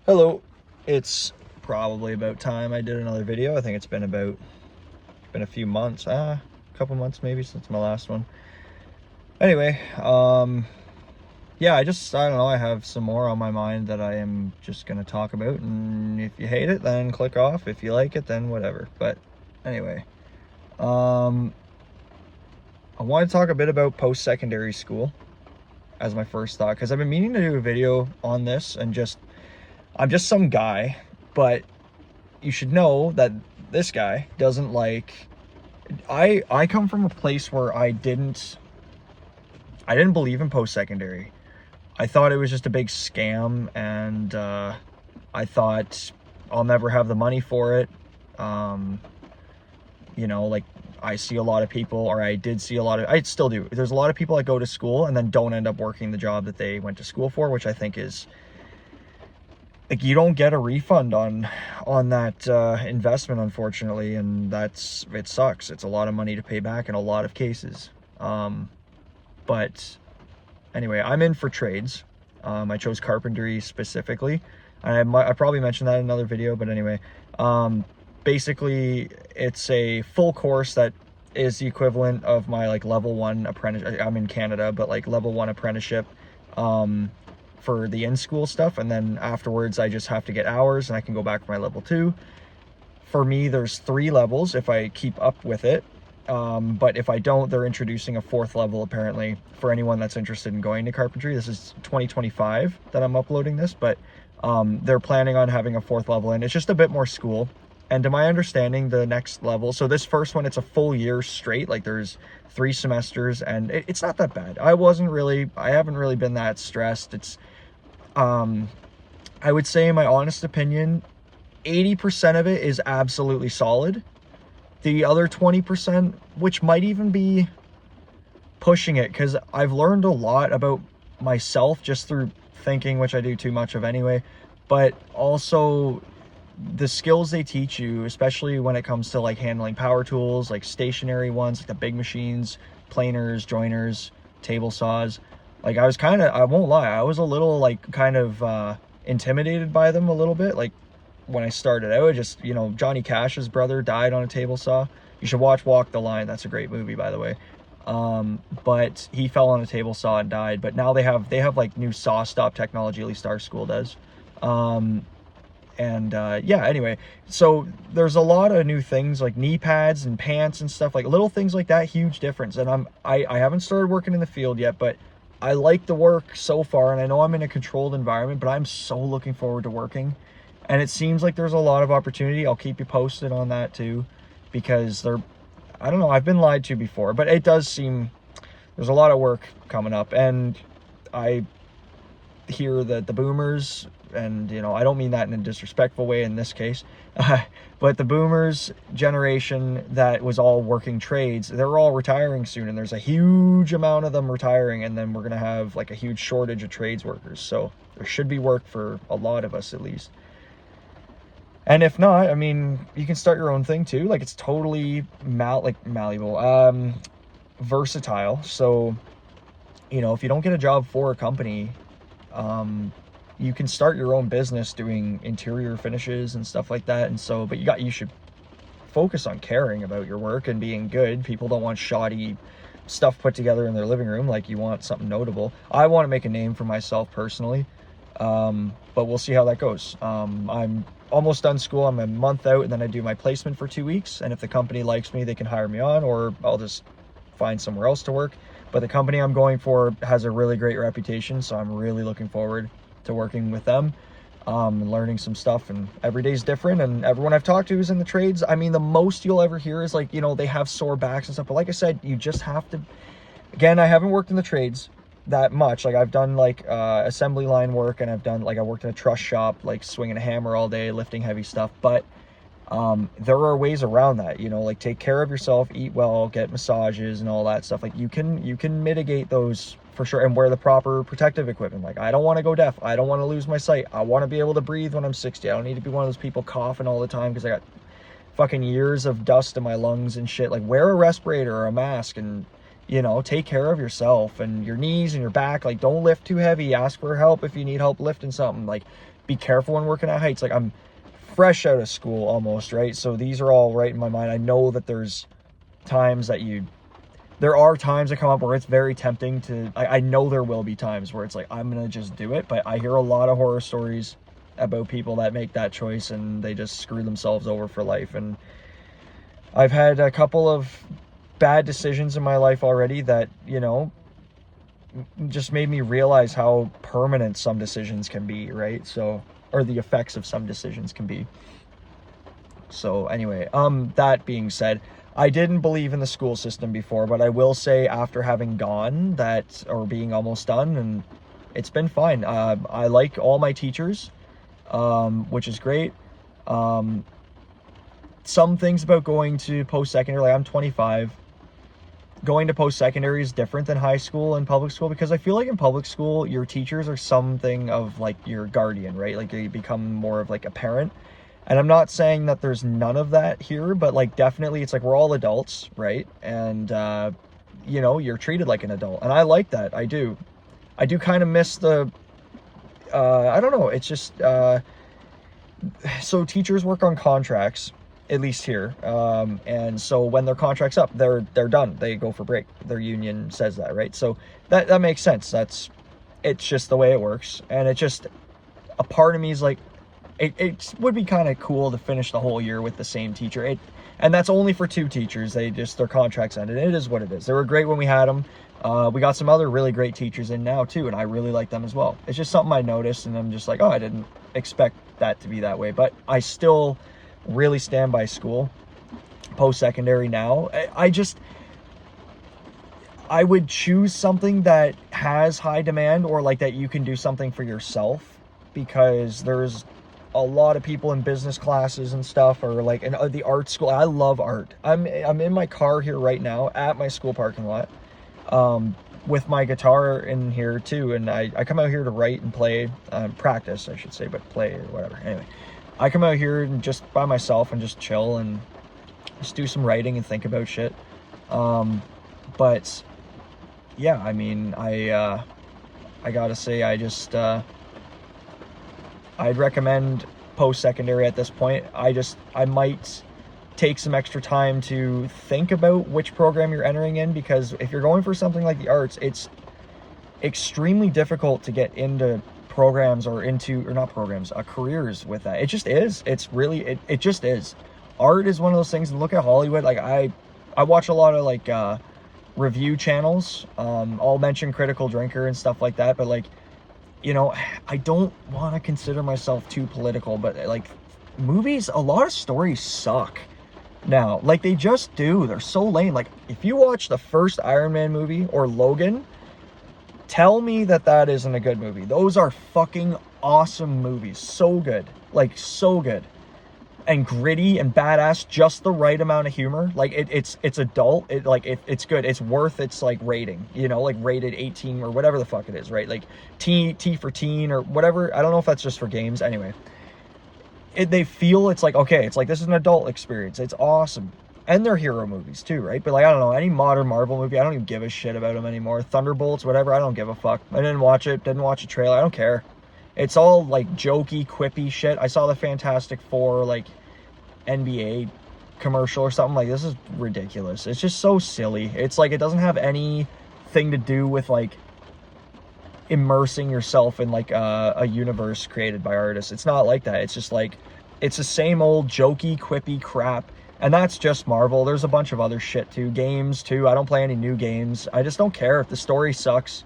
Hello. It's probably about time I did another video. I think it's been a few months, a couple months maybe since my last one. Anyway, yeah, I don't know, I have some more on my mind that I am just gonna talk about, and if you hate it, then click off. If you like it, then whatever. But anyway, I want to talk a bit about post-secondary school as my first thought, because I've been meaning to do a video on this, and I'm just some guy, but you should know that this guy doesn't like, I come from a place where I didn't believe in post-secondary. I thought it was just a big scam, and I thought I'll never have the money for it. Like, I see a lot of people, or I did see a lot of, I still do. There's a lot of people that go to school and then don't end up working the job that they went to school for, which I think is, like, you don't get a refund on that investment, unfortunately, and it sucks. It's a lot of money to pay back in a lot of cases. But anyway, I'm in for trades. I chose carpentry specifically. I probably mentioned that in another video, but anyway, basically it's a full course that is the equivalent of my level 1 apprentice. I'm in Canada, but level 1 apprenticeship for the in-school stuff, and then afterwards I just have to get hours and I can go back for my level 2. For me, there's 3 levels if I keep up with it, but if I don't, they're introducing a 4th level apparently for anyone that's interested in going to carpentry. This is 2025 that I'm uploading this, but they're planning on having a 4th level, and it's just a bit more school. And to my understanding, the next level, so this first one, it's a full year straight. There's 3 semesters, and it's not that bad. I haven't really been that stressed. It's, I would say, in my honest opinion, 80% of it is absolutely solid. The other 20%, which might even be pushing it, because I've learned a lot about myself just through thinking, which I do too much of anyway, but also the skills they teach you, especially when it comes to handling power tools, stationary ones, the big machines, planers, joiners, table saws. I won't lie, I was a little intimidated by them a little bit. When I started out, just, Johnny Cash's brother died on a table saw. You should watch Walk the Line. That's a great movie, by the way. But he fell on a table saw and died. But now they have new saw stop technology, at least our school does. Yeah, anyway, so there's a lot of new things like knee pads and pants and stuff, little things like that. Huge difference. And I haven't started working in the field yet, but I like the work so far, and I know I'm in a controlled environment, but I'm so looking forward to working. And it seems like there's a lot of opportunity. I'll keep you posted on that too, because I don't know, I've been lied to before, but it does seem there's a lot of work coming up. And I hear that the boomers, and I don't mean that in a disrespectful way in this case, but the boomers generation that was all working trades, they're all retiring soon, and there's a huge amount of them retiring, and then we're going to have a huge shortage of trades workers. So there should be work for a lot of us at least. And if not, I mean, you can start your own thing too. It's totally malleable, versatile. So, if you don't get a job for a company, you can start your own business doing interior finishes and stuff like that. And so, but you should focus on caring about your work and being good. People don't want shoddy stuff put together in their living room. You want something notable. I want to make a name for myself personally, but we'll see how that goes. I'm almost done school. I'm a month out, and then I do my placement for 2 weeks. And if the company likes me, they can hire me on, or I'll just find somewhere else to work. But the company I'm going for has a really great reputation, so I'm really looking forward to working with them, and learning some stuff. And every day's different, and everyone I've talked to is in the trades. I mean, the most you'll ever hear is they have sore backs and stuff. But like I said, you just have to, again, I haven't worked in the trades that much. I've done assembly line work, and I've done I worked in a truss shop, swinging a hammer all day, lifting heavy stuff. But there are ways around that, take care of yourself, eat well, get massages and all that stuff. You can mitigate those for sure, and wear the proper protective equipment. I don't want to go deaf. I don't want to lose my sight. I want to be able to breathe when I'm 60. I don't need to be one of those people coughing all the time because I got fucking years of dust in my lungs and shit. Wear a respirator or a mask, and you know, take care of yourself and your knees and your back. Like, don't lift too heavy. Ask for help if you need help lifting something. Like, be careful when working at heights. Like, I'm fresh out of school almost, right? So these are all right in my mind. I know that there's times that there are times that come up where it's very tempting to, I know there will be times where it's like, I'm going to just do it. But I hear a lot of horror stories about people that make that choice and they just screw themselves over for life. And I've had a couple of bad decisions in my life already that, you know, just made me realize how permanent some decisions can be, right? So, or the effects of some decisions can be. So anyway, that being said, I didn't believe in the school system before, but I will say after having gone that, or being almost done, and it's been fine. I like all my teachers, which is great. Some things about going to post-secondary, like I'm 25, going to post-secondary is different than high school and public school, because I feel like in public school, your teachers are something of like your guardian, right? Like you become more of like a parent. And I'm not saying that there's none of that here, but like definitely it's like we're all adults, right? And, you know, you're treated like an adult. And I like that. I do kind of miss the, I don't know. It's just, so teachers work on contracts, at least here. And so when their contract's up, they're done. They go for break. Their union says that, right? So that makes sense. It's just the way it works. And it just, a part of me is like, it would be kind of cool to finish the whole year with the same teacher. And that's only for 2 teachers. Their contracts ended. It is what it is. They were great when we had them. We got some other really great teachers in now too, and I really like them as well. It's just something I noticed, and I'm just like, oh, I didn't expect that to be that way. But I still really stand by school, post-secondary now. I would choose something that has high demand, or like that you can do something for yourself, because there's a lot of people in business classes and stuff, or like in the art school. I love art. I'm in my car here right now at my school parking lot, with my guitar in here too, and I come out here to write and play, practice I should say, but play or whatever. Anyway, I come out here and just by myself and just chill and just do some writing and think about shit. But yeah, I mean, I gotta say, I'd recommend post-secondary at this point. I might take some extra time to think about which program you're entering in, because if you're going for something like the arts, it's extremely difficult to get into programs or not programs, careers with that. It just is. It's really, it just is. Art is one of those things, and look at Hollywood. Like I watch a lot of like review channels. I'll mention Critical Drinker and stuff like that, but like, you know, I don't want to consider myself too political, but like movies, a lot of stories suck now. Like they just do. They're so lame. Like if you watch the first Iron Man movie or Logan, tell me that isn't a good movie. Those are fucking awesome movies. So good. Like so good. And gritty and badass, just the right amount of humor. Like it's adult. It's good. It's worth its like rating, you know, like rated 18 or whatever the fuck it is, right? Like T for teen or whatever. I don't know if that's just for games. Anyway, they feel it's like, okay, it's like this is an adult experience. It's awesome. And they're hero movies too, right? But like, I don't know, any modern Marvel movie, I don't even give a shit about them anymore. Thunderbolts, whatever, I don't give a fuck. I didn't watch it, didn't watch a trailer, I don't care. It's all like jokey, quippy shit. I saw the Fantastic Four like NBA commercial or something. Like, this is ridiculous. It's just so silly. It's like it doesn't have anything to do with like immersing yourself in like a universe created by artists. It's not like that. It's just like, it's the same old jokey, quippy crap. And that's just Marvel. There's a bunch of other shit too. Games too. I don't play any new games. I just don't care if the story sucks.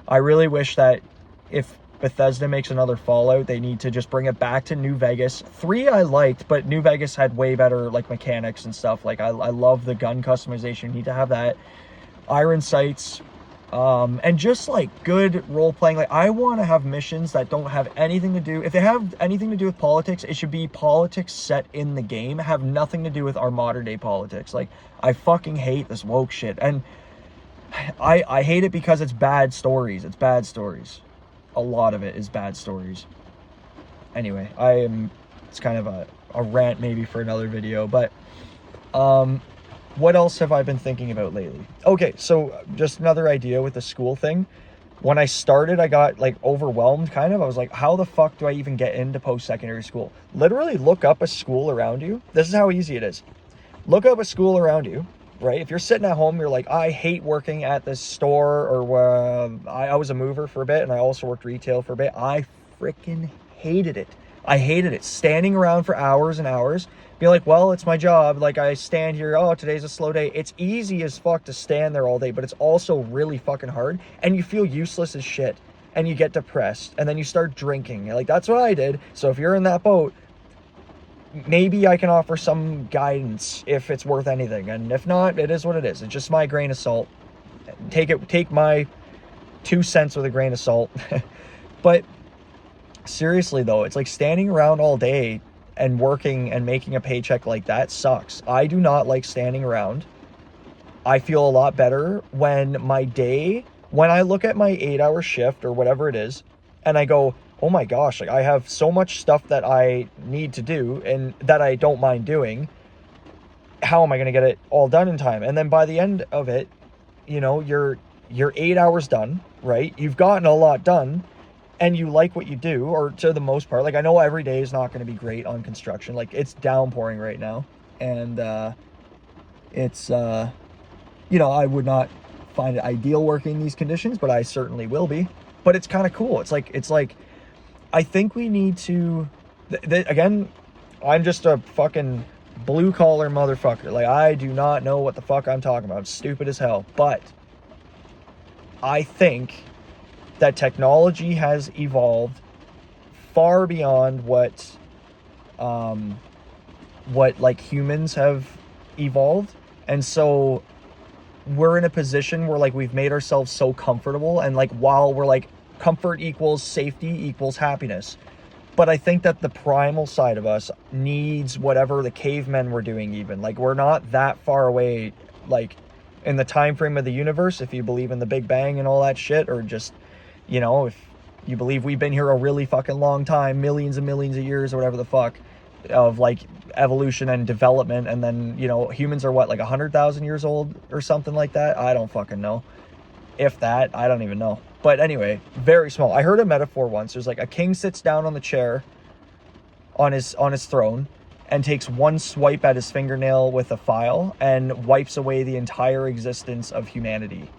I really wish that if Bethesda makes another Fallout, they need to just bring it back to New Vegas. 3 I liked, but New Vegas had way better like mechanics and stuff. Like I love the gun customization. You need to have that. Iron Sights, and just like good role playing. Like I want to have missions that don't have anything to do. If they have anything to do with politics, it should be politics set in the game. Have nothing to do with our modern day politics. Like I fucking hate this woke shit, and I hate it because it's bad stories. It's bad stories. A lot of it is bad stories. Anyway, it's kind of a rant maybe for another video, but what else have I been thinking about lately? Okay, so just another idea with the school thing. When I started, I got like overwhelmed kind of. I was like, how the fuck do I even get into post-secondary school? Literally look up a school around you. This is how easy it is. Look up a school around you, right? If you're sitting at home, you're like, I hate working at this store, or I was a mover for a bit and I also worked retail for a bit. I freaking hated it. I hated it. Standing around for hours and hours, be like, well, it's my job. Like, I stand here, oh, today's a slow day. It's easy as fuck to stand there all day, but it's also really fucking hard, and you feel useless as shit, and you get depressed, and then you start drinking. Like, that's what I did. So if you're in that boat, maybe I can offer some guidance if it's worth anything, and if not, it is what it is. It's just my grain of salt. Take my 2 cents with a grain of salt. But seriously though, it's like standing around all day and working and making a paycheck like that sucks. I do not like standing around. I feel a lot better when I look at my 8-hour shift or whatever it is, and I go, oh my gosh, like I have so much stuff that I need to do and that I don't mind doing. How am I going to get it all done in time? And then by the end of it, you know, you're 8 hours done, right? You've gotten a lot done, and you like what you do, or to the most part. Like, I know every day is not going to be great on construction. Like, it's downpouring right now, and it's you know, I would not find it ideal working in these conditions, but I certainly will be. But it's kind of cool. It's like I think we need to again, I'm just a fucking blue collar motherfucker. Like, I do not know what the fuck I'm talking about. I'm stupid as hell. But I think that technology has evolved far beyond what like humans have evolved. And so we're in a position where like we've made ourselves so comfortable, and like while we're like comfort equals safety equals happiness. But I think that the primal side of us needs whatever the cavemen were doing even. Like, we're not that far away, like, in the time frame of the universe, if you believe in the Big Bang and all that shit, or just, you know, if you believe we've been here a really fucking long time, millions and millions of years or whatever the fuck, of like evolution and development, and then, you know, humans are what, like 100,000 years old or something like that? I don't fucking know. If that, I don't even know. But anyway, very small. I heard a metaphor once. There's like a king sits down on the chair on his throne and takes one swipe at his fingernail with a file and wipes away the entire existence of humanity.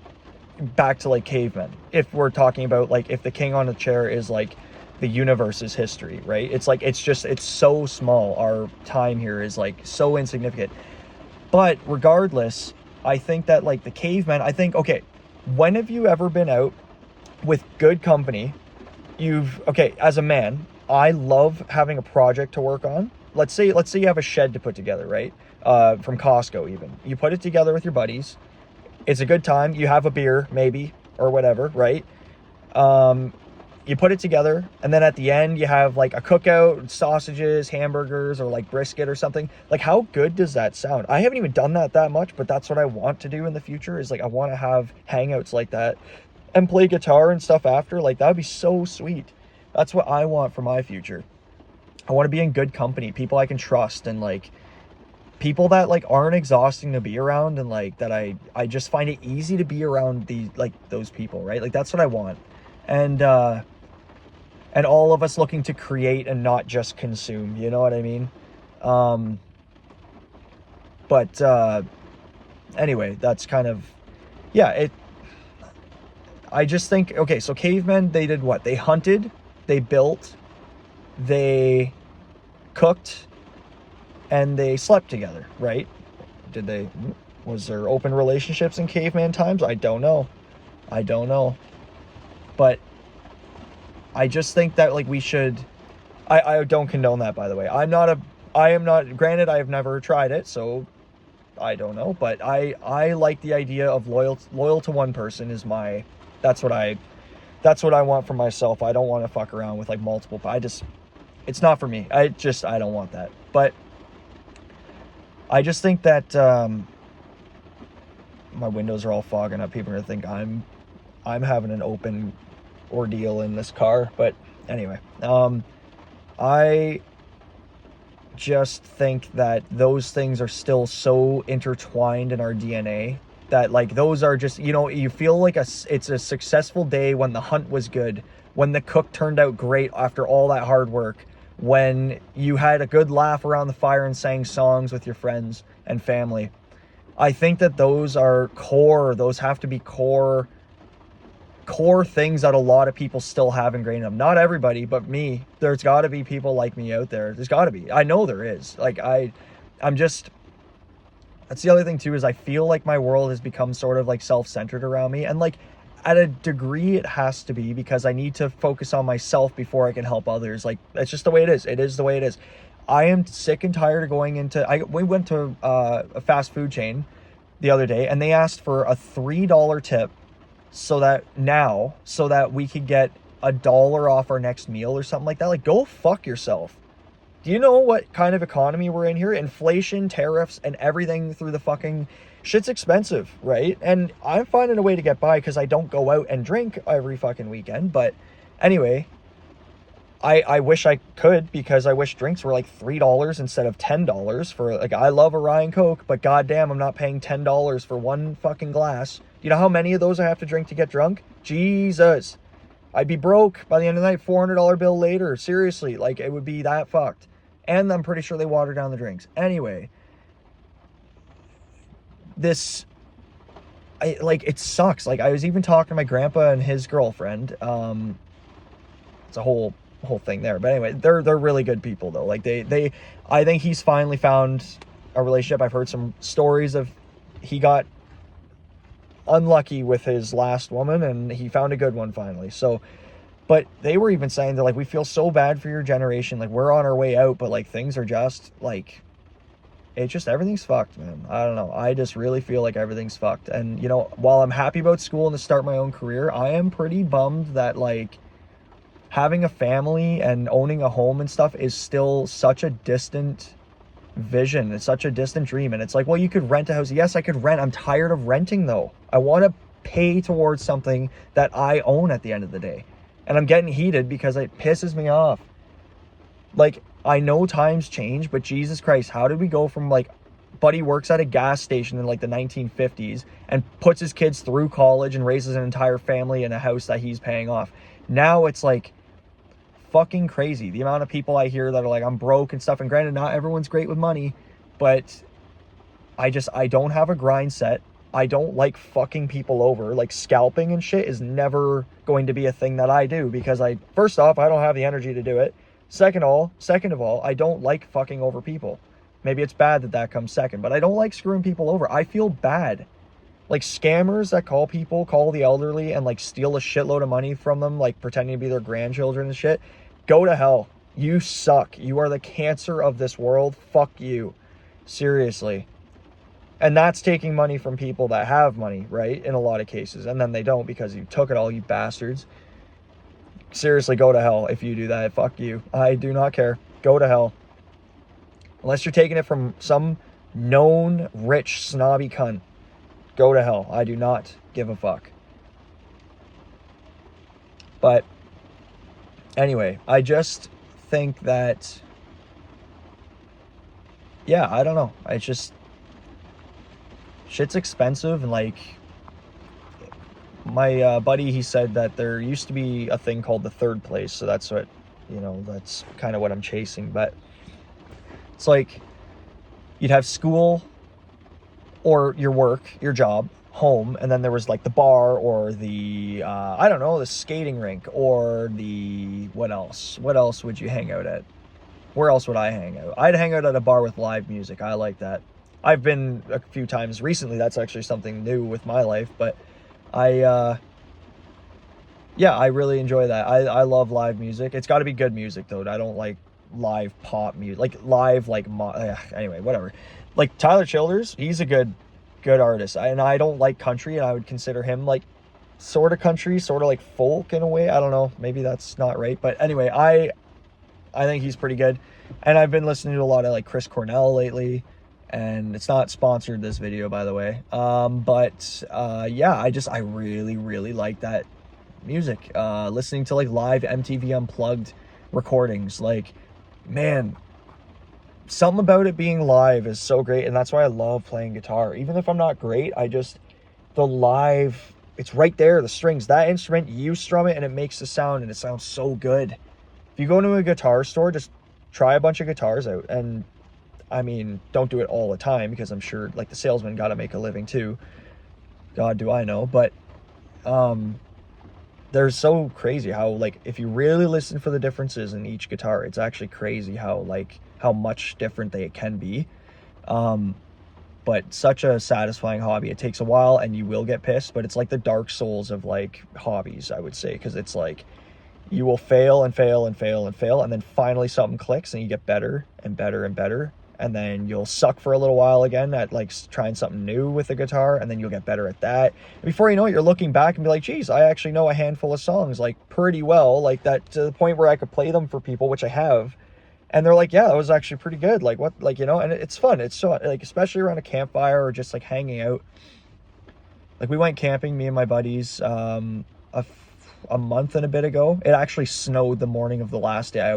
Back to like cavemen. If we're talking about like if the king on the chair is like the universe's history, right? It's like it's so small. Our time here is like so insignificant. But regardless, I think that like the cavemen, okay, when have you ever been out with good company? As a man, I love having a project to work on. Let's say you have a shed to put together, right? From Costco even. You put it together with your buddies. It's a good time. You have a beer, maybe, or whatever, right? You put it together, and then at the end, you have like a cookout, sausages, hamburgers, or like brisket or something. Like, how good does that sound? I haven't even done that much, but that's what I want to do in the future, is like, I want to have hangouts like that and play guitar and stuff after. Like, that would be so sweet. That's what I want for my future. I want to be in good company, people I can trust, and like people that like aren't exhausting to be around, and like that I just find it easy to be around those people, right? Like, that's what I want. And all of us looking to create and not just consume, you know what I mean? Anyway, that's kind of, yeah, I just think, okay, so cavemen, they did what? They hunted, they built, they cooked, and they slept together, right? Was there open relationships in caveman times? I don't know. But I just think that like we should, I don't condone that, by the way. I am not, granted, I have never tried it, so I don't know, but I like the idea of loyal to one person is that's what I want for myself. I don't want to fuck around with like multiple, it's not for me. I don't want that. But I just think that, my windows are all fogging up. People are gonna think I'm having an open ordeal in this car. But anyway, just think that those things are still so intertwined in our DNA that like those are just, you know, you feel like it's a successful day when the hunt was good, when the cook turned out great after all that hard work, when you had a good laugh around the fire and sang songs with your friends and family. I think that those are core, those have to be core things that a lot of people still have ingrained in them. Not everybody, but me. There's got to be people like me out there. There's got to be. I know there is. Like I'm just, that's the other thing too, is I feel like my world has become sort of like self-centered around me, and like at a degree it has to be, because I need to focus on myself before I can help others. Like that's just the way it is. It is the way it is. I am sick and tired of going into, we went to a fast food chain the other day, and they asked for a $3 tip so that we could get $1 off our next meal or something like that. Like, go fuck yourself. Do you know what kind of economy we're in here? Inflation, tariffs, and everything through the fucking shit's expensive, right? And I'm finding a way to get by because I don't go out and drink every fucking weekend. But anyway, I wish I could, because I wish drinks were like $3 instead of $10 for, like, I love a Ryan Coke, but goddamn, I'm not paying $10 for one fucking glass. You know how many of those I have to drink to get drunk? Jesus. I'd be broke by the end of the night, $400 bill later. Seriously, like, it would be that fucked. And I'm pretty sure they water down the drinks. Anyway, it sucks. Like, I was even talking to my grandpa and his girlfriend. It's a whole thing there. But anyway, they're really good people though. Like I think he's finally found a relationship. I've heard some stories of he got unlucky with his last woman and he found a good one finally. So, but they were even saying that, like, we feel so bad for your generation. Like, we're on our way out, but like things are just like, it's just, everything's fucked, man. I don't know. I just really feel like everything's fucked. And, you know, while I'm happy about school and to start my own career, I am pretty bummed that, like, having a family and owning a home and stuff is still such a distant vision. It's such a distant dream. And it's like, well, you could rent a house. Yes, I could rent. I'm tired of renting though. I want to pay towards something that I own at the end of the day. And I'm getting heated because it pisses me off. Like, I know times change, but Jesus Christ, how did we go from, like, buddy works at a gas station in like the 1950s and puts his kids through college and raises an entire family in a house that he's paying off. Now it's like fucking crazy the amount of people I hear that are like, I'm broke and stuff. And granted, not everyone's great with money, but I don't have a grind set. I don't like fucking people over. Like, scalping and shit is never going to be a thing that I do, because first off, I don't have the energy to do it. Second of all, I don't like fucking over people. Maybe it's bad that comes second, but I don't like screwing people over. I feel bad. Like, scammers that call the elderly and like steal a shitload of money from them, like pretending to be their grandchildren and shit. Go to hell. You suck. You are the cancer of this world. Fuck you. Seriously. And that's taking money from people that have money, right? In a lot of cases. And then they don't because you took it all, you bastards. Seriously, go to hell if you do that. Fuck you. I do not care. Go to hell. Unless you're taking it from some known rich snobby cunt. Go to hell. I do not give a fuck. But anyway, I just think that, yeah, I don't know. It's just, shit's expensive. And like, my buddy, he said that there used to be a thing called the third place. So that's what, you know, that's kind of what I'm chasing. But it's like, you'd have school or your work, your job, home, and then there was like the bar or the I don't know, the skating rink, or the what else would you hang out at? Where else would I hang out? I'd hang out at a bar with live music. I like that. I've been a few times recently. That's actually something new with my life, but I really enjoy that. I love live music. It's got to be good music though. I don't like live pop music, like live, like anyway, whatever. Like Tyler Childers, he's a good artist. And I don't like country, and I would consider him like sort of country, sort of like folk in a way. I don't know, maybe that's not right, but anyway, I think he's pretty good. And I've been listening to a lot of like Chris Cornell lately, and it's not sponsored, this video, by the way. Yeah, I really like that music. Listening to like live MTV Unplugged recordings, like, man, something about it being live is so great, and that's why I love playing guitar. Even if I'm not great, the live, it's right there, the strings, that instrument, you strum it and it makes the sound, and it sounds so good. If you go into a guitar store, just try a bunch of guitars out, and I mean, don't do it all the time, because I'm sure like the salesman got to make a living too. God, do I know. But they're so crazy how, like, if you really listen for the differences in each guitar, it's actually crazy how much different they can be. But such a satisfying hobby. It takes a while and you will get pissed, but it's like the Dark Souls of like hobbies, I would say, because it's like you will fail and fail and fail and fail, and then finally something clicks and you get better and better and better, and then you'll suck for a little while again at like trying something new with the guitar, and then you'll get better at that. And before you know it, you're looking back and be like, geez, I actually know a handful of songs like pretty well, like that, to the point where I could play them for people, which I have, and they're like, yeah, that was actually pretty good. Like, what, like, you know, and it's fun. It's so, like, especially around a campfire or just like hanging out. Like, we went camping, me and my buddies, a month and a bit ago. It actually snowed the morning of the last day. I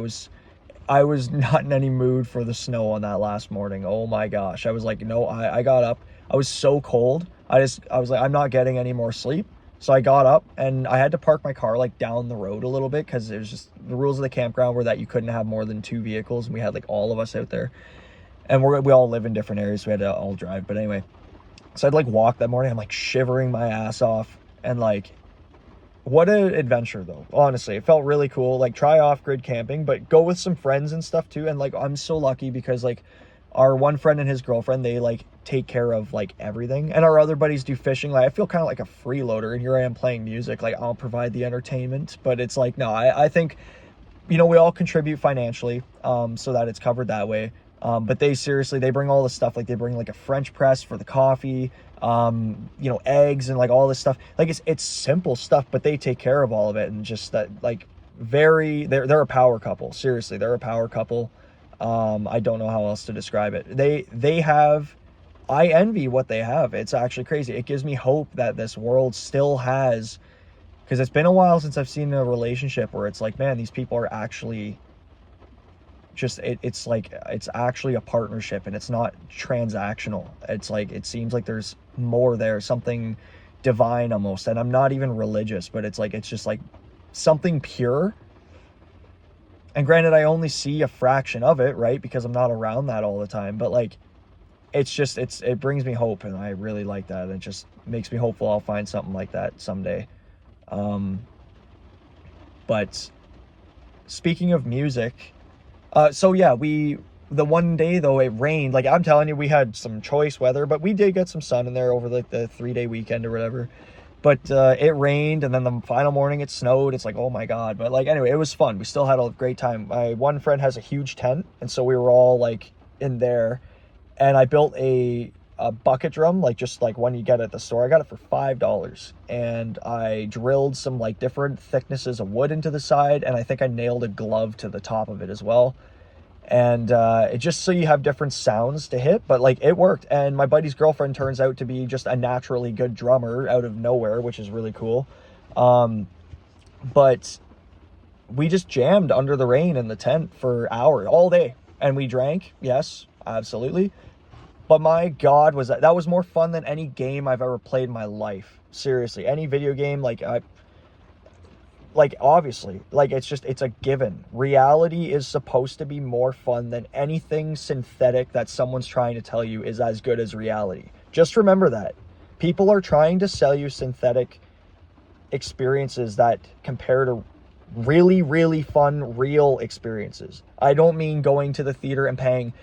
was not in any mood for the snow on that last morning. Oh my gosh. I was like, no, I got up. I was so cold. I was like, I'm not getting any more sleep. So I got up and I had to park my car like down the road a little bit, because it was just, the rules of the campground were that you couldn't have more than 2 vehicles, and we had like all of us out there, and we all live in different areas, so we had to all drive. But anyway, so I'd like walk that morning. I'm like shivering my ass off, and like, what an adventure though. Honestly, it felt really cool. Like, try off-grid camping, but go with some friends and stuff too. And like, I'm so lucky because like our one friend and his girlfriend, they like take care of like everything, and our other buddies do fishing. Like, I feel kind of like a freeloader, and here I am playing music. Like, I'll provide the entertainment, but it's like, no, I think, you know, we all contribute financially, so that it's covered that way. But they seriously, they bring all the stuff. Like, they bring like a French press for the coffee, you know, eggs and like all this stuff. Like, it's simple stuff, but they take care of all of it. And just that, like, they're a power couple. Seriously, they're a power couple. I don't know how else to describe it. I envy what they have. It's actually crazy. It gives me hope that this world still has, because it's been a while since I've seen a relationship where it's like, man, these people are actually just, it's like, it's actually a partnership, and it's not transactional. It's like, it seems like there's more there, something divine almost. And I'm not even religious, but it's like, it's just like something pure. And granted, I only see a fraction of it, right? Because I'm not around that all the time. But like, it's just, it brings me hope, and I really like that. It just makes me hopeful I'll find something like that someday. But speaking of music, so yeah, the one day though, it rained. Like, I'm telling you, we had some choice weather, but we did get some sun in there over like the 3-day weekend or whatever. But it rained, and then the final morning it snowed. It's like, oh my God. But like, anyway, it was fun. We still had a great time. My one friend has a huge tent, and so we were all like in there, and I built a bucket drum, like just like one you get at the store. I got it for $5, and I drilled some like different thicknesses of wood into the side, and I think I nailed a glove to the top of it as well. And it just, so you have different sounds to hit, but like, it worked. And my buddy's girlfriend turns out to be just a naturally good drummer out of nowhere, which is really cool. But we just jammed under the rain in the tent for hours all day, and we drank. Yes, absolutely. But my God, that was more fun than any game I've ever played in my life. Seriously, any video game, like obviously, like, it's a given. Reality is supposed to be more fun than anything synthetic that someone's trying to tell you is as good as reality. Just remember that. People are trying to sell you synthetic experiences that compare to really, really fun, real experiences. I don't mean going to the theater and paying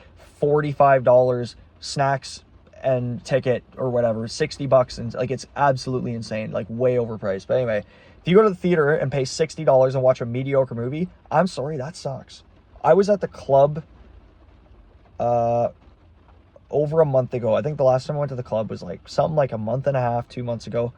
$45 snacks and ticket or whatever, $60, and like, it's absolutely insane, like way overpriced. But anyway, if you go to the theater and pay $60 and watch a mediocre movie, I'm sorry, that sucks. I was at the club over a month ago. I think the last time I went to the club was like something like a month and a half, 2 months ago.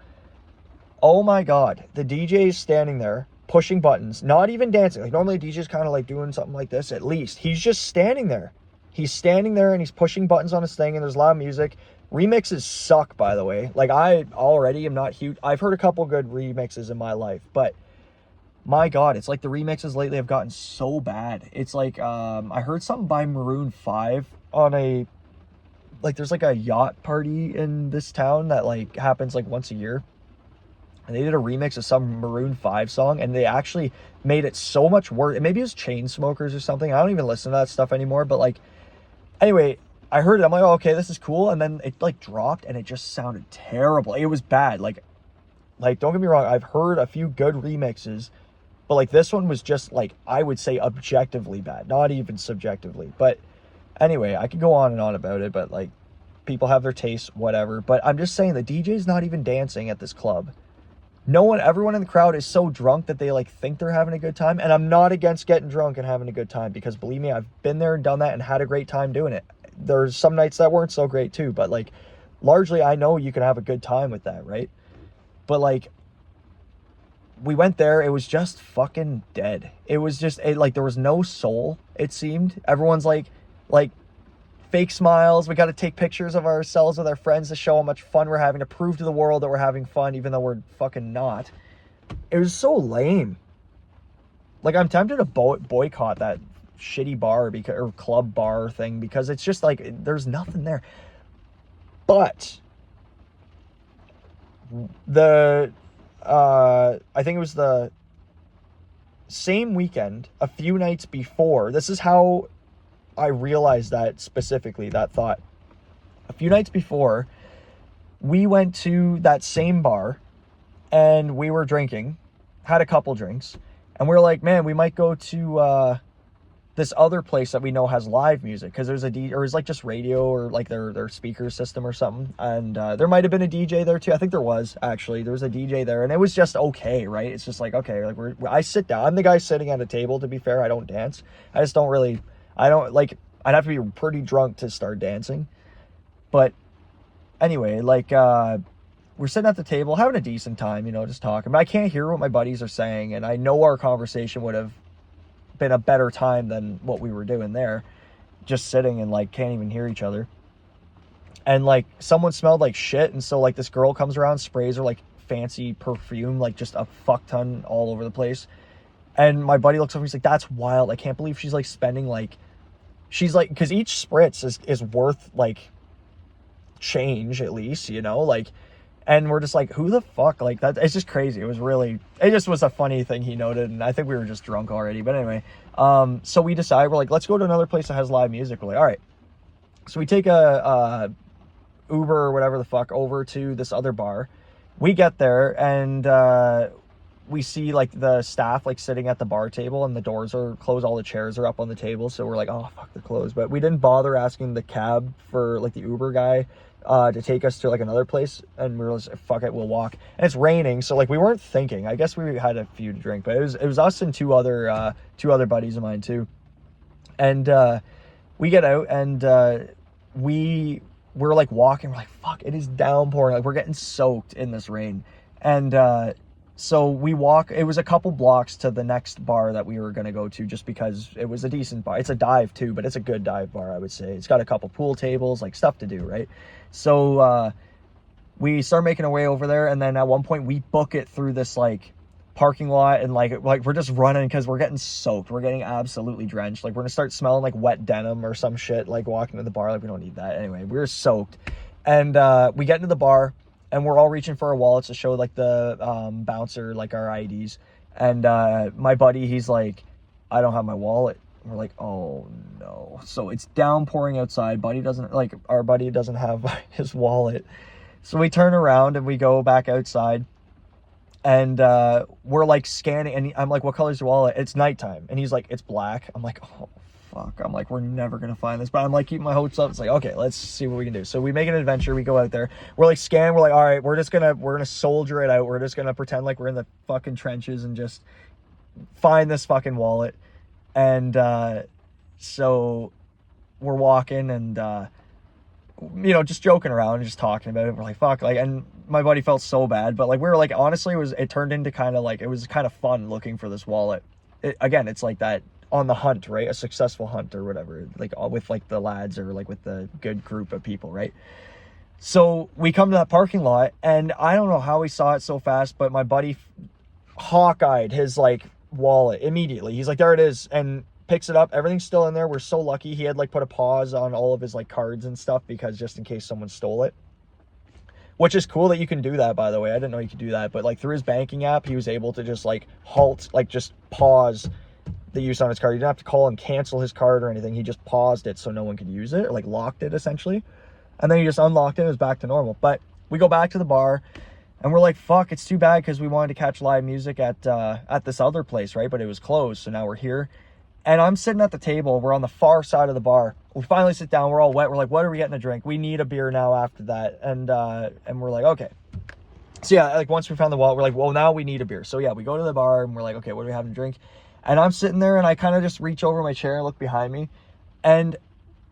Oh my God, the DJ is standing there pushing buttons, not even dancing. Like, normally a DJ's kind of like doing something like this, at least. He's just standing there. He's standing there and he's pushing buttons on his thing, and there's loud music. Remixes suck, by the way. Like, I already am not huge. I've heard a couple good remixes in my life, but my God, it's like the remixes lately have gotten so bad. It's like, I heard something by Maroon 5 on a, like, there's like a yacht party in this town that like happens like once a year. And they did a remix of some Maroon 5 song, and they actually made it so much worse. Maybe it was Chainsmokers or something. I don't even listen to that stuff anymore, but like, anyway, I heard it. I'm like, oh, okay, this is cool. And then it like dropped and it just sounded terrible. It was bad. Like don't get me wrong. I've heard a few good remixes, but like this one was just like, I would say objectively bad, not even subjectively. But anyway, I could go on and on about it, but like people have their tastes, whatever. But I'm just saying the DJ's not even dancing at this club. Everyone in the crowd is so drunk that they like think they're having a good time. And I'm not against getting drunk and having a good time, because believe me, I've been there and done that and had a great time doing it. There's some nights that weren't so great too, but like largely I know you can have a good time with that, right? But like we went there, it was just fucking dead. It was just like there was no soul, it seemed. Everyone's like fake smiles. We got to take pictures of ourselves with our friends to show how much fun we're having, to prove to the world that we're having fun, even though we're fucking not. It was so lame. Like, I'm tempted to boycott that shitty bar or club bar thing, because it's just like there's nothing there. But I think it was the same weekend, a few nights before. This is how I realized that specifically, that thought. A few nights before, we went to that same bar and we were drinking, had a couple drinks, and we were like, man, we might go to this other place that we know has live music, because there's or it's like just radio or like their speaker system or something. And there might have been a DJ there too. I think there was, actually. There was a DJ there, and it was just okay, right? It's just like, okay, like I sit down. I'm the guy sitting at a table, to be fair. I don't dance. I don't like, I'd have to be pretty drunk to start dancing. But anyway, like, we're sitting at the table having a decent time, just talking. But I can't hear what my buddies are saying, and I know our conversation would have been a better time than what we were doing there. Just sitting and like can't even hear each other. And like someone smelled like shit, and so like this girl comes around, sprays her like fancy perfume, like just a fuck ton all over the place. And my buddy looks over, he's like, that's wild. I can't believe she's like spending like, because each spritz is worth like change at least, like, and we're just like, who the fuck, like that? It's just crazy. It just was a funny thing he noted, and I think we were just drunk already. But anyway, so we decide, we're like, let's go to another place that has live music. We're like, all right. So we take a Uber or whatever the fuck over to this other bar. We get there, and we see like the staff like sitting at the bar table, and the doors are closed, all the chairs are up on the table. So we're like, oh fuck, they're closed. But we didn't bother asking the cab for like the Uber guy to take us to like another place, and we were like, fuck it, we'll walk. And it's raining, so like we weren't thinking. I guess we had a few to drink, but it was us and two other buddies of mine too. And we get out, and we're like walking, we're like, fuck, it is downpouring, like we're getting soaked in this rain. And so we walk, it was a couple blocks to the next bar that we were going to go to, just because it was a decent bar. It's a dive too, but it's a good dive bar, I would say. It's got a couple pool tables, like stuff to do, right? So we start making our way over there, and then at one point we book it through this like parking lot, and like we're just running because we're getting soaked. We're getting absolutely drenched. Like we're going to start smelling like wet denim or some shit, like walking to the bar. Like we don't need that. Anyway, we were soaked. And we get into the bar, and we're all reaching for our wallets to show like the bouncer like our IDs. And my buddy, he's like, I don't have my wallet. And we're like, oh no. So it's downpouring outside. Our buddy doesn't have his wallet. So we turn around and we go back outside, and we're like scanning, and I'm like, what color's your wallet? It's nighttime. And he's like, it's black. I'm like, oh fuck. I'm like, we're never gonna find this. But I'm like keeping my hopes up. It's like, okay, let's see what we can do. So we make an adventure. We go out there. We're like scan. We're like, all right, we're gonna soldier it out. We're just gonna pretend like we're in the fucking trenches and just find this fucking wallet. And so we're walking, and just joking around and just talking about it. We're like, fuck, like, and my buddy felt so bad, but like we were like, honestly, it turned into kind of like, it was kind of fun looking for this wallet. Again, it's like that on the hunt, right? A successful hunt or whatever, like with like the lads or like with the good group of people, right? So we come to that parking lot, and I don't know how we saw it so fast, but my buddy hawk-eyed his like wallet immediately. He's like, there it is, and picks it up. Everything's still in there. We're so lucky. He had like put a pause on all of his like cards and stuff because just in case someone stole it. Which is cool that you can do that, by the way. I didn't know you could do that, but like through his banking app, he was able to just like halt, like just pause the use on his card. You didn't have to call and cancel his card or anything. He just paused it so no one could use it, or like locked it essentially. And then he just unlocked it and it was back to normal. But we go back to the bar and we're like, fuck, it's too bad because we wanted to catch live music at this other place, right? But it was closed, so now we're here. And I'm sitting at the table. We're on the far side of the bar. We finally sit down. We're all wet. We're like, what are we getting to drink? We need a beer now after that. And we're like, okay. So yeah, like once we found the wallet, we're like, well, now we need a beer. So yeah, we go to the bar and we're like, okay, what do we have to drink? And I'm sitting there and I kind of just reach over my chair and look behind me. And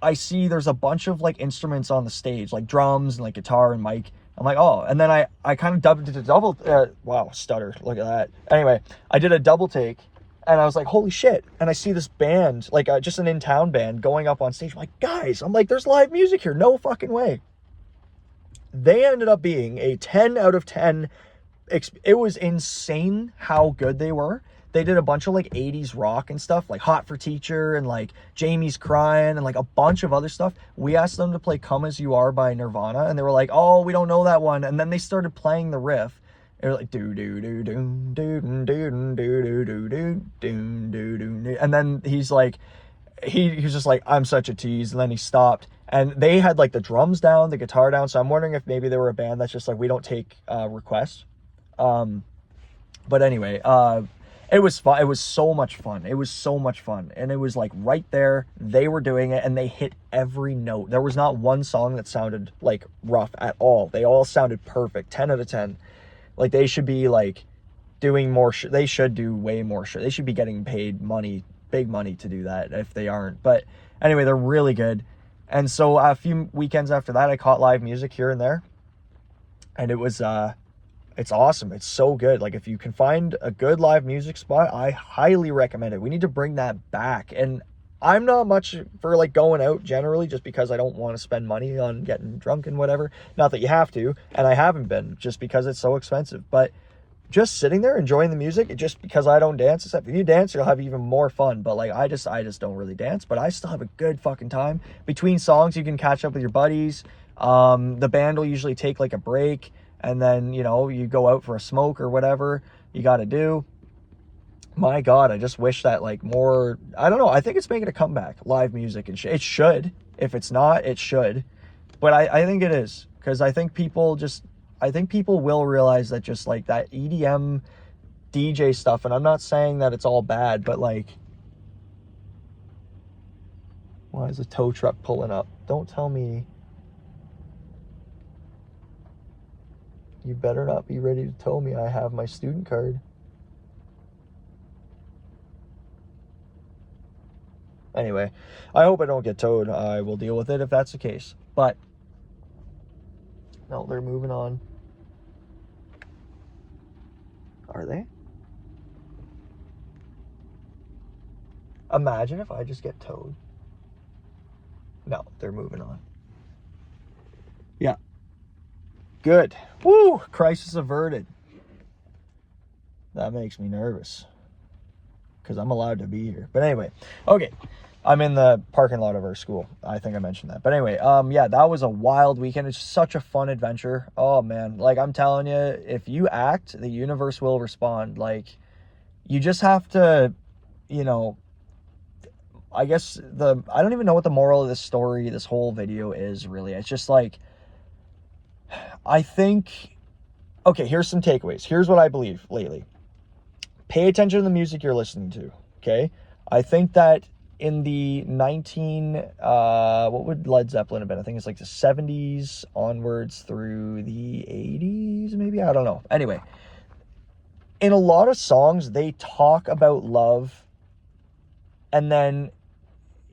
I see there's a bunch of like instruments on the stage, like drums and like guitar and mic. I'm like, oh, and then I kind of did a double, wow, stutter, look at that. Anyway, I did a double take. And I was like, holy shit. And I see this band, like just an in-town band going up on stage. I'm like, guys, there's live music here. No fucking way. They ended up being a 10 out of 10. It was insane how good they were. They did a bunch of like 80s rock and stuff, like Hot for Teacher and like Jamie's Crying and like a bunch of other stuff. We asked them to play Come As You Are by Nirvana. And they were like, oh, we don't know that one. And then they started playing the riff. They're like do do do do do do do do do do do do do, and then he's like, he's just like, I'm such a tease, and then he stopped, and they had like the drums down, the guitar down. So I'm wondering if maybe they were a band that's just like, we don't take requests. But anyway, it was fun. It was so much fun. It was so much fun, and it was like right there. They were doing it, and they hit every note. There was not one song that sounded like rough at all. They all sounded perfect. 10 out of 10. Like they should be like doing more. They should do way more. They should be getting paid money, big money to do that if they aren't. But anyway, they're really good. And so a few weekends after that, I caught live music here and there, and it was it's awesome. It's so good. Like if you can find a good live music spot, I highly recommend it. We need to bring that back. And I'm not much for like going out generally, just because I don't want to spend money on getting drunk and whatever. Not that you have to, and I haven't been, just because it's so expensive. But just sitting there enjoying the music, just because I don't dance, except if you dance, you'll have even more fun. But like I just don't really dance, but I still have a good fucking time. Between songs, you can catch up with your buddies. The band will usually take like a break, and then you go out for a smoke or whatever you got to do. My God, I just wish that like more, I don't know, I think it's making a comeback, live music and shit. It should. If it's not, it should. But I think it is, because I think people will realize that just like that EDM DJ stuff, and I'm not saying that it's all bad, but like, why is a tow truck pulling up? Don't tell me. You better not be ready to tow me. I have my student card. Anyway, I hope I don't get towed. I will deal with it if that's the case. But, no, they're moving on. Are they? Imagine if I just get towed. No, they're moving on. Yeah. Good. Woo! Crisis averted. That makes me nervous, because I'm allowed to be here. But anyway, okay. I'm in the parking lot of our school. I think I mentioned that. But anyway, yeah, that was a wild weekend. It's such a fun adventure. Oh, man. Like, I'm telling you, if you act, the universe will respond. Like, you just have to, I guess I don't even know what the moral of this story, this whole video is, really. It's just like, I think, okay, here's some takeaways. Here's what I believe lately. Pay attention to the music you're listening to, okay? I think that in the what would Led Zeppelin have been? I think it's like the 70s onwards through the 80s, maybe? I don't know. Anyway, in a lot of songs, they talk about love, and then,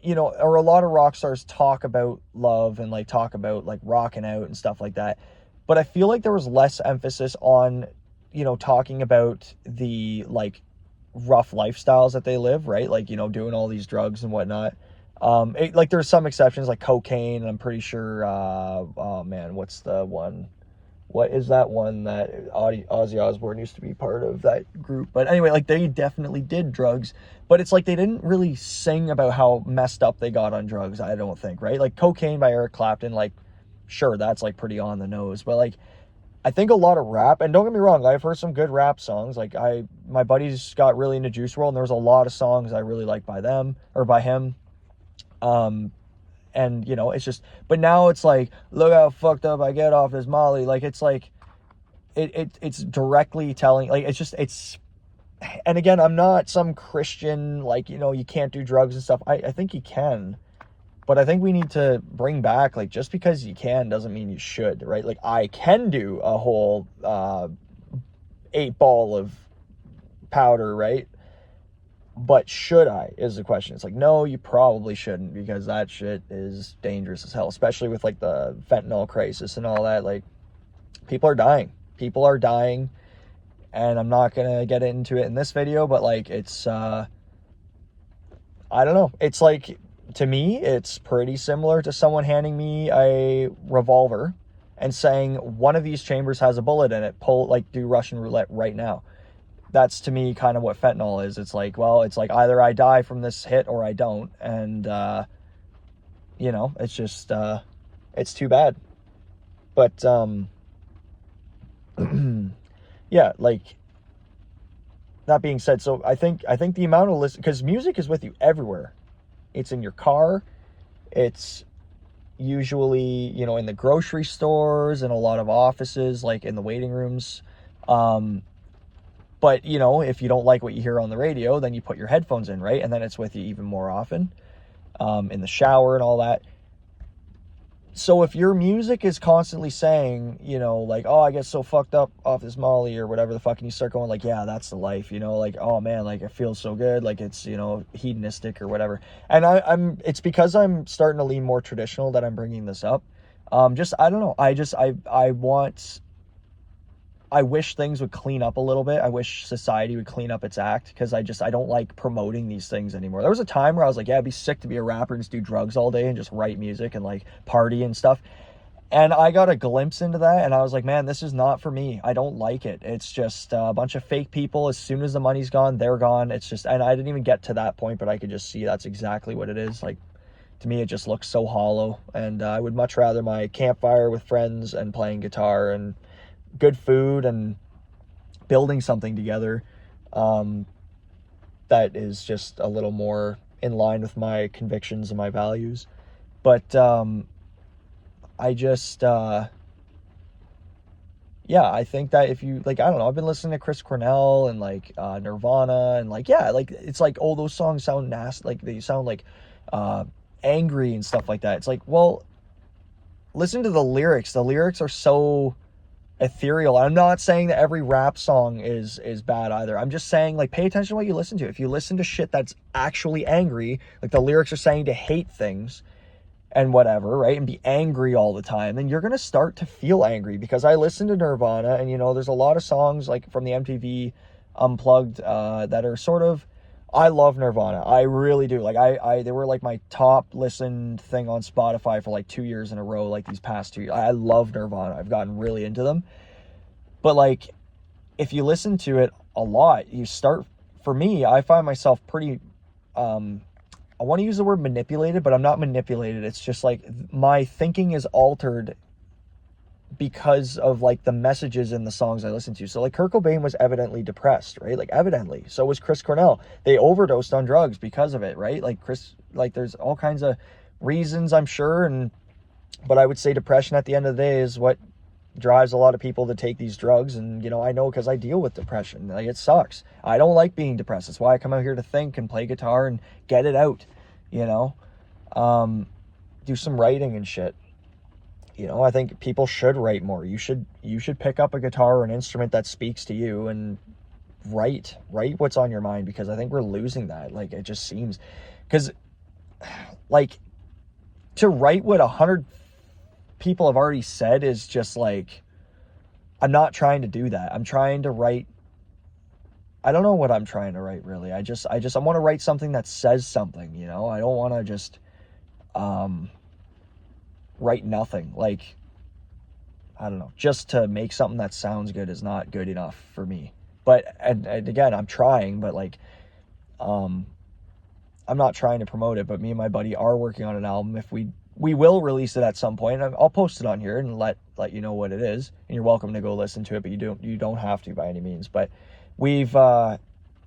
or a lot of rock stars talk about love and like talk about like rocking out and stuff like that. But I feel like there was less emphasis on, talking about the like rough lifestyles that they live, right? Like, doing all these drugs and whatnot. Like there's some exceptions like cocaine, and I'm pretty sure, oh man, what's the one what is that one that Ozzy Osbourne used to be part of that group? But anyway, like they definitely did drugs, but it's like they didn't really sing about how messed up they got on drugs, I don't think, right? Like Cocaine by Eric Clapton, like sure, that's like pretty on the nose, but like I think a lot of rap, and don't get me wrong, I've heard some good rap songs. Like my buddies got really into Juice WRLD, and there was a lot of songs I really liked by them or by him. And you know, it's just, but now it's like, look how fucked up I get off this Molly. Like it's like it's directly telling, like it's and again, I'm not some Christian, like, you know, you can't do drugs and stuff. I think you can, but I think we need to bring back, like, just because you can doesn't mean you should, right? Like I can do a whole 8 ball of powder, right? But should I, is the question. It's like, no, you probably shouldn't, because that shit is dangerous as hell, especially with like the fentanyl crisis and all that. Like people are dying, and I'm not gonna get into it in this video, but like it's I don't know, it's like, to me it's pretty similar to someone handing me a revolver and saying, one of these chambers has a bullet in it, pull, like, do Russian roulette right now. That's to me kind of what fentanyl is. It's like, well, it's like either I die from this hit or I don't. And, you know, it's just, it's too bad. But, yeah, like, that being said, so I think the amount of listen, because music is with you everywhere. It's in your car. It's usually, you know, in the grocery stores and a lot of offices, like in the waiting rooms. But, you know, if you don't like what you hear on the radio, then you put your headphones in, right? And then it's with you even more often, in the shower and all that. So if your music is constantly saying, you know, like, oh, I get so fucked up off this Molly or whatever the fuck, and you start going like, yeah, that's the life, you know, like, oh man, like it feels so good, like it's, you know, hedonistic or whatever. And it's because I'm starting to lean more traditional that I'm bringing this up. Just, I don't know. I wish things would clean up a little bit. I wish society would clean up its act, because I don't like promoting these things anymore. There was a time where I was like, yeah, it'd be sick to be a rapper and just do drugs all day and just write music and like party and stuff. And I got a glimpse into that, and I was like, man, this is not for me. I don't like it. It's just a bunch of fake people. As soon as the money's gone, they're gone. It's just, and I didn't even get to that point, but I could just see that's exactly what it is. Like, to me, it just looks so hollow. And I would much rather my campfire with friends and playing guitar and good food and building something together, that is just a little more in line with my convictions and my values. But I just yeah, I think that if you, like, I don't know, I've been listening to Chris Cornell and like Nirvana, and like, yeah, like it's like, oh, those songs sound nasty, like they sound like angry and stuff like that. It's like, well, listen to the lyrics. The lyrics are so ethereal. I'm not saying that every rap song is bad either. I'm just saying, like, pay attention to what you listen to. If you listen to shit that's actually angry, like the lyrics are saying to hate things and whatever, right, and be angry all the time, then you're gonna start to feel angry. Because I listen to Nirvana, and you know, there's a lot of songs like from the MTV Unplugged that are sort of, I love Nirvana. I really do. Like they were like my top listened thing on Spotify for like 2 years in a row, like these past 2 years. I love Nirvana. I've gotten really into them. But like, if you listen to it a lot, you start, for me, I find myself pretty, I want to use the word manipulated, but I'm not manipulated. It's just like my thinking is altered because of like the messages in the songs I listen to. So like Kurt Cobain was evidently depressed, right? Like evidently. So was Chris Cornell. They overdosed on drugs because of it, right? Like there's all kinds of reasons, I'm sure, but I would say depression at the end of the day is what drives a lot of people to take these drugs. And, you know, I know, because I deal with depression. Like, it sucks. I don't like being depressed. That's why I come out here to think and play guitar and get it out, you know, do some writing and shit. You know, I think people should write more. You should pick up a guitar or an instrument that speaks to you and write what's on your mind, because I think we're losing that. Like, it just seems, because like, to write what 100 people have already said is just like, I'm not trying to do that. I'm trying to write, I don't know what I'm trying to write, really. I want to write something that says something, you know? I don't want to just write nothing. Like, I don't know, just to make something that sounds good is not good enough for me. But, and again, I'm trying, but like, I'm not trying to promote it, but me and my buddy are working on an album. If we will release it at some point. I'll post it on here and let you know what it is, and you're welcome to go listen to it, but you don't have to by any means. But we've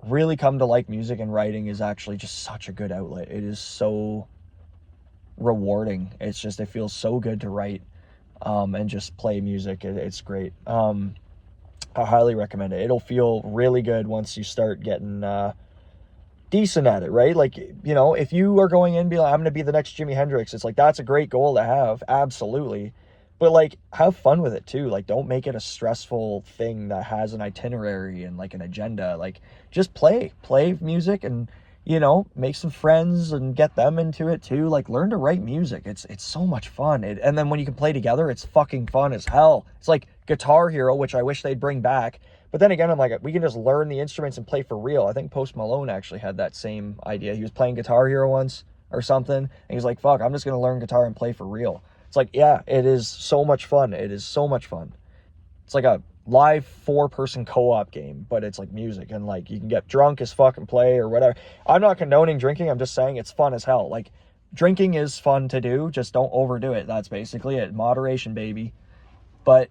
really come to like music, and writing is actually just such a good outlet. It is so rewarding. It's just, it feels so good to write and just play music. It's great. I highly recommend it. It'll feel really good once you start getting decent at it, right? Like, you know, if you are going in and be like, I'm gonna be the next Jimi Hendrix, it's like, that's a great goal to have, absolutely, but like, have fun with it too. Like, don't make it a stressful thing that has an itinerary and like an agenda. Like, just play music, and, you know, make some friends and get them into it too. Like, learn to write music. It's so much fun. And then when you can play together, it's fucking fun as hell. It's like Guitar Hero, which I wish they'd bring back. But then again, I'm like, we can just learn the instruments and play for real. I think Post Malone actually had that same idea. He was playing Guitar Hero once or something, and he's like, fuck, I'm just going to learn guitar and play for real. It's like, yeah, it is so much fun. It is so much fun. It's like a live 4-person co-op game, but it's like music, and like, you can get drunk as fuck and play or whatever. I'm not condoning drinking. I'm just saying it's fun as hell. Like, drinking is fun to do. Just don't overdo it. That's basically it. Moderation, baby. But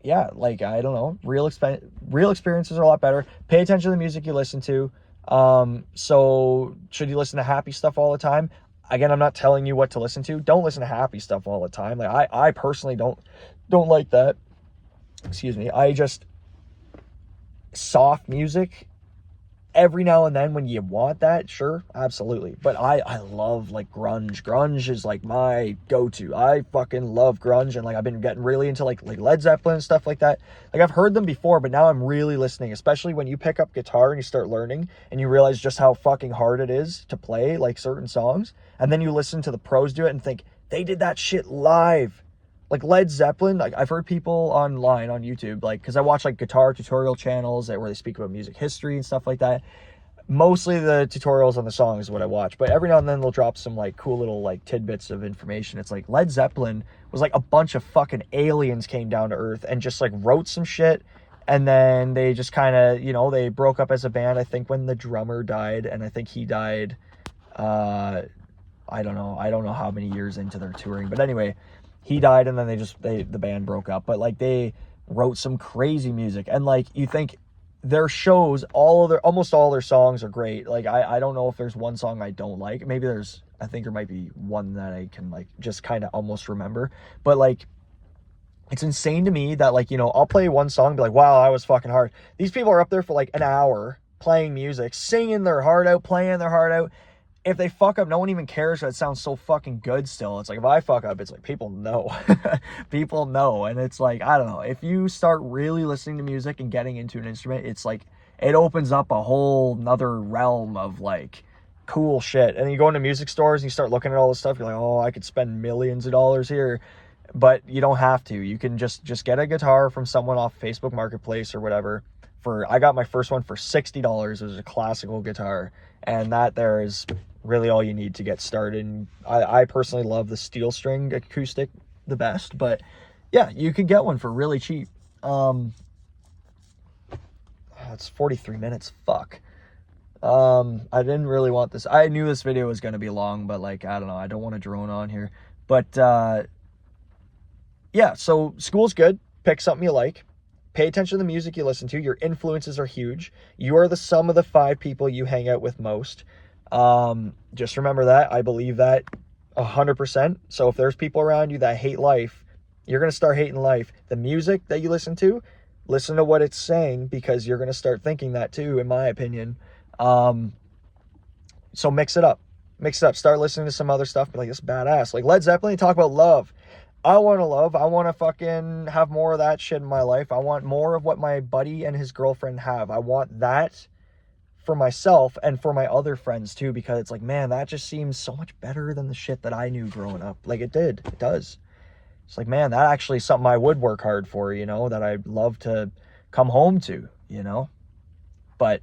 yeah, like, I don't know, real experiences are a lot better. Pay attention to the music you listen to. So should you listen to happy stuff all the time? Again, I'm not telling you what to listen to. Don't listen to happy stuff all the time. Like, I personally don't like that. Excuse me. I just, soft music every now and then when you want that, sure, absolutely. But I love like grunge. Grunge is like my go-to. I fucking love grunge, and like, I've been getting really into like Led Zeppelin and stuff like that. Like, I've heard them before, but now I'm really listening, especially when you pick up guitar and you start learning and you realize just how fucking hard it is to play like certain songs, and then you listen to the pros do it and think, they did that shit live. Like Led Zeppelin, like, I've heard people online on YouTube, like, because I watch like guitar tutorial channels where they speak about music history and stuff like that. Mostly the tutorials on the songs is what I watch, but every now and then they'll drop some like cool little like tidbits of information. It's like Led Zeppelin was like a bunch of fucking aliens came down to Earth and just like wrote some shit, and then they just kind of, you know, they broke up as a band, I think, when the drummer died, and I think he died, I don't know how many years into their touring, but anyway, he died, and then the band broke up. But like, they wrote some crazy music, and like, you think their shows, almost all their songs are great. Like, I don't know if there's one song I don't like. Maybe I think there might be one that I can like just kind of almost remember. But like, it's insane to me that, like, you know, I'll play one song and be like, wow, that was fucking hard. These people are up there for like an hour playing music, singing their heart out, playing their heart out. If they fuck up, no one even cares. That sounds so fucking good still. It's like, if I fuck up, it's like, people know. People know. And it's like, I don't know. If you start really listening to music and getting into an instrument, it's like, it opens up a whole nother realm of like cool shit. And you go into music stores and you start looking at all this stuff. You're like, oh, I could spend millions of dollars here. But you don't have to. You can just get a guitar from someone off Facebook Marketplace or whatever. I got my first one for $60. It was a classical guitar. And that there is really all you need to get started. I personally love the steel string acoustic the best, but yeah, you could get one for really cheap. It's 43 minutes. Fuck. I didn't really want this. I knew this video was going to be long, but like, I don't know. I don't want to drone on here, but yeah, so school's good. Pick something you like. Pay attention to the music you listen to. Your influences are huge. You are the sum of the 5 people you hang out with most. Just remember that. I believe that 100%. So if there's people around you that hate life, you're going to start hating life. The music that you listen to what it's saying, because you're going to start thinking that too, in my opinion. So mix it up. Start listening to some other stuff. Be like, this is badass. Like Led Zeppelin, talk about love. I want to love. I want to fucking have more of that shit in my life. I want more of what my buddy and his girlfriend have. I want that for myself and for my other friends too, because it's like, man, that just seems so much better than the shit that I knew growing up. Like, it does. It's like, man, that actually is something I would work hard for, you know, that I'd love to come home to, you know, but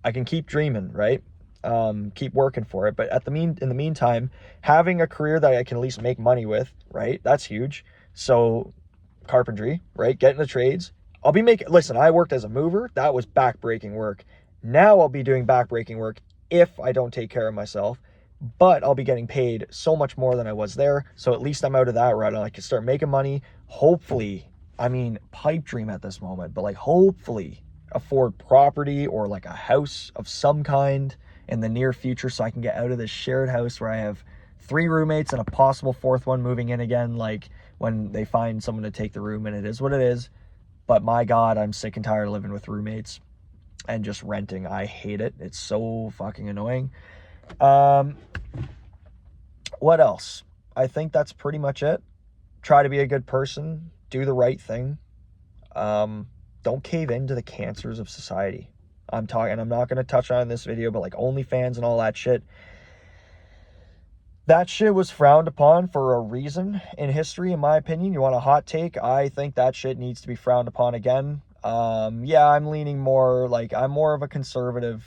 I can keep dreaming, right? Keep working for it. But in the meantime, having a career that I can at least make money with, right? That's huge. So carpentry, right? Getting the trades. I'll be making, listen, I worked as a mover. That was backbreaking work. Now I'll be doing backbreaking work if I don't take care of myself, but I'll be getting paid so much more than I was there. So at least I'm out of that rut and I can start making money. Hopefully, I mean, pipe dream at this moment, but like hopefully afford property or like a house of some kind in the near future so I can get out of this shared house where I have 3 roommates and a possible 4th one moving in again, like when they find someone to take the room, and it is what it is. But my God, I'm sick and tired of living with roommates and just renting. I hate it. It's so fucking annoying. What else? I think that's pretty much it. Try to be a good person. Do the right thing. Don't cave into the cancers of society. I'm not going to touch on in this video, but like OnlyFans and all that shit. That shit was frowned upon for a reason in history, in my opinion. You want a hot take? I think that shit needs to be frowned upon again. Yeah, I'm leaning more, like, I'm more of a conservative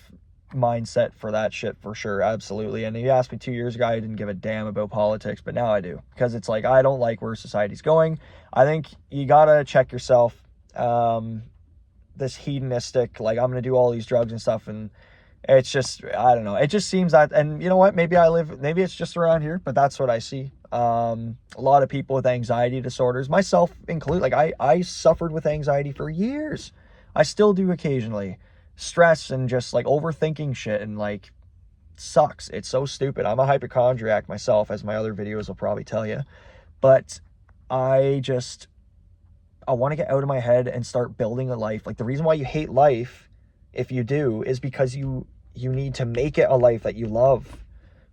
mindset for that shit for sure, absolutely. And if you asked me 2 years ago, I didn't give a damn about politics, but now I do. Because it's like, I don't like where society's going. I think you gotta check yourself. This hedonistic, like, I'm gonna do all these drugs and stuff, and it's just, I don't know. It just seems that, and you know what? Maybe it's just around here, but that's what I see. A lot of people with anxiety disorders, myself included. Like I suffered with anxiety for years. I still do occasionally. Stress and just like overthinking shit, and like sucks. It's so stupid. I'm a hypochondriac myself, as my other videos will probably tell you. But I want to get out of my head and start building a life. Like the reason why you hate life, if you do, is because you need to make it a life that you love,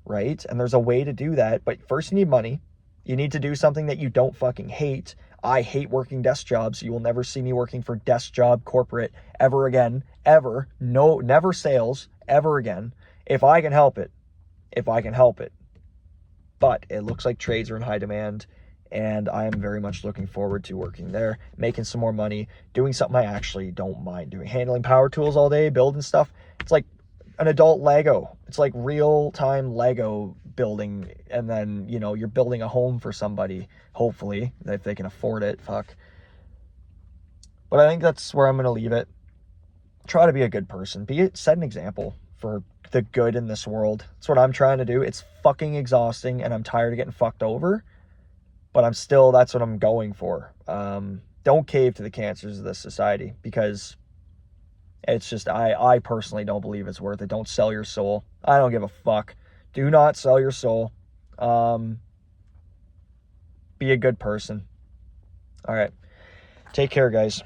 right? And there's a way to do that, but first you need money. You need to do something that you don't fucking hate. I hate working desk jobs. You will never see me working for desk job corporate ever again, ever. No, never sales ever again. If I can help it. But it looks like trades are in high demand, and I am very much looking forward to working there, making some more money, doing something I actually don't mind doing. Handling power tools all day, building stuff. It's like an adult Lego. It's like real-time Lego building, and then, you know, you're building a home for somebody, hopefully, if they can afford it. Fuck. But I think that's where I'm going to leave it. Try to be a good person. Set an example for the good in this world. That's what I'm trying to do. It's fucking exhausting, and I'm tired of getting fucked over. But that's what I'm going for. Don't cave to the cancers of this society, because it's just, I personally don't believe it's worth it. Don't sell your soul. I don't give a fuck. Do not sell your soul. Be a good person. All right. Take care, guys.